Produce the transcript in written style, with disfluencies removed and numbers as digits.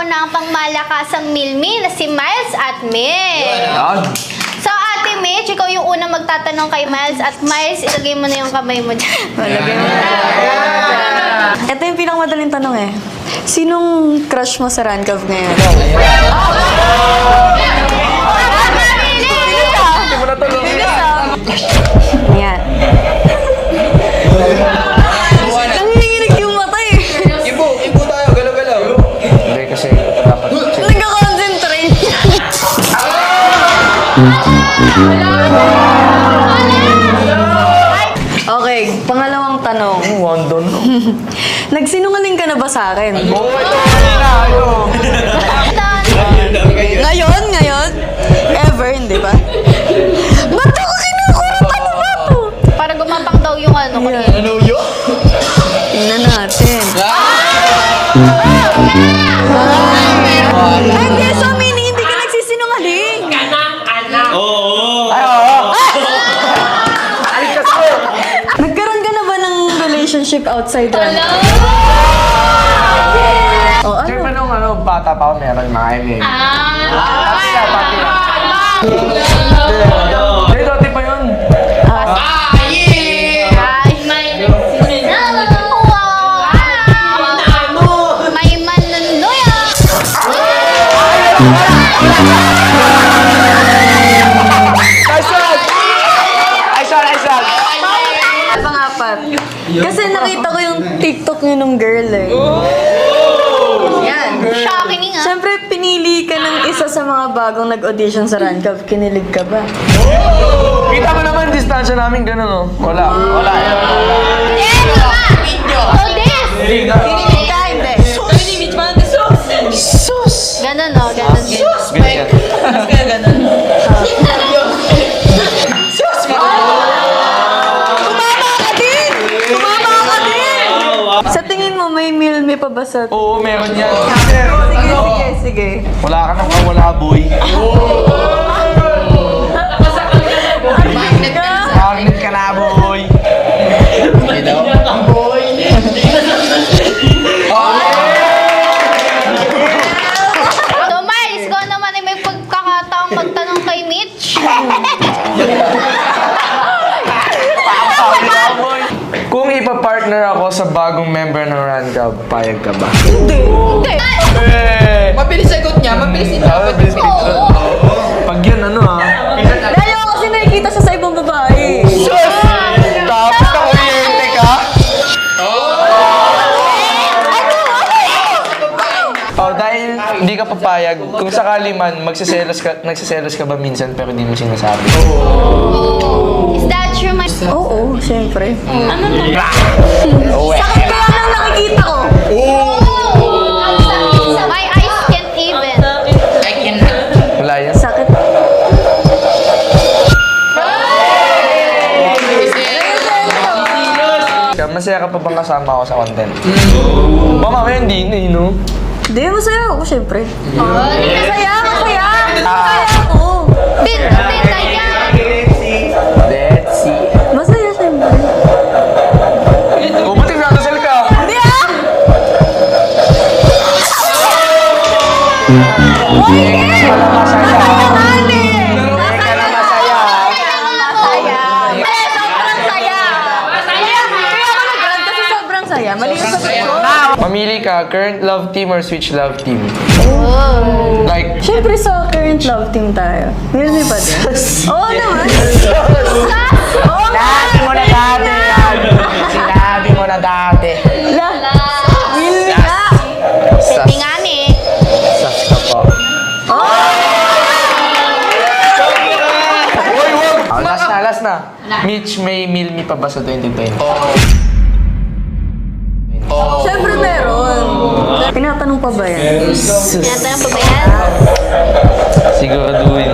ng pangmalakasang Milmi na si Miles at Mitch. Yan. So, Ate Mitch, ikaw yung unang magtatanong kay Miles. At Miles, ilagay mo na yung kamay mo dyan. Malagay mo na. Ito yung pinakamadaling tanong eh. Sinong crush mo sa Rancav ngayon? Hindi mo natulungin. Yan. Nanginginig yung mata eh. Ibo tayo, galaw-galaw. Hindi kasi dapat. Nagka-concentrate. Okay, pangalawang tanong. Wando no. Nagsinungaling ka na ba sa akin? Oo, ito kanina. Ngayon? Ever, hindi ba? Ba't ako kinukurot? Ano ba to? Para gumapang daw yung ano. Yeah. Ano yun? Tingnan natin. Ay, hindi. So, meaning, hindi ka nagsisinungaling. Nagkaroon ka na ba ng relationship outside Rancav? Oh, ano? Siyempre nung bata pa ako, meron mga MA. Hindi, dati pa yun. May manunuya. Aisan! Pang-apat. Kasi nakita ko yung TikTok niyo nung girl eh. Yan. Shocking nga. Siyempre, pinili ka ng isa sa mga bagong nag-audition sa Rancav. Kinilig ka ba? Kita mo naman, distansya namin ganun, oh. Wala. Oh, this! Kinilig ka, hindi. Ganun, no? Ganun. Ganyan. Sa tingin mo, may Milmi pa ba sa... Oo, meron yan. Sige. Wala ka nang wala, boy. Magnet ka na, boy. So, Miles, ikaw naman ay may pagkakataong magtanong kay Mitch. Kung ipa-partner ako sa bagong member ng Rancav, payag ka ba? Hindi. Mabilis sagot niya, mabilis Dapat inabot. distinction. Pag yan, Dahil ako kasi nakikita siya sa ibang babae. Tapos ako i-ente ka? Oh, dahil hindi ka papayag, kung sakali man, nagsiselos ka ba minsan pero hindi mo sinasabi? Is that true, Miles? Oo, siyempre. Oh, Sakit kaya nang nakikita ko. My eyes can't even. wala yan. Sakit. Masaya ka pa bang kasama ako sa content? Mamaya hindi na, no? Hindi, masaya ako, siyempre. Masaya ako. Tinta yan. Let's see. Masaya, siyempre. Oh, ba't nagdadasal ka? Hindi ah! Uy, hindi! Masaya naman eh! Hindi ka na masaya. Masaya. Sobrang saya. Kaya ako nag-run kasi sobrang saya. Mali yung sagot ko. Mamili ka, current love team or switch love team? Like, Siyempre sa current love team tayo. Milmi pa din. Oo naman. Oo sinabi mo na dati yan. Sinabi mo na dati. Milmi na. Tingani. Sas ka po. Oh, last na. Mitch, may Milmi pa ba sa 2020? Siyempre meron. Tinatanong pa ba yan? Tinatanong pa ba yan? Siguraduhin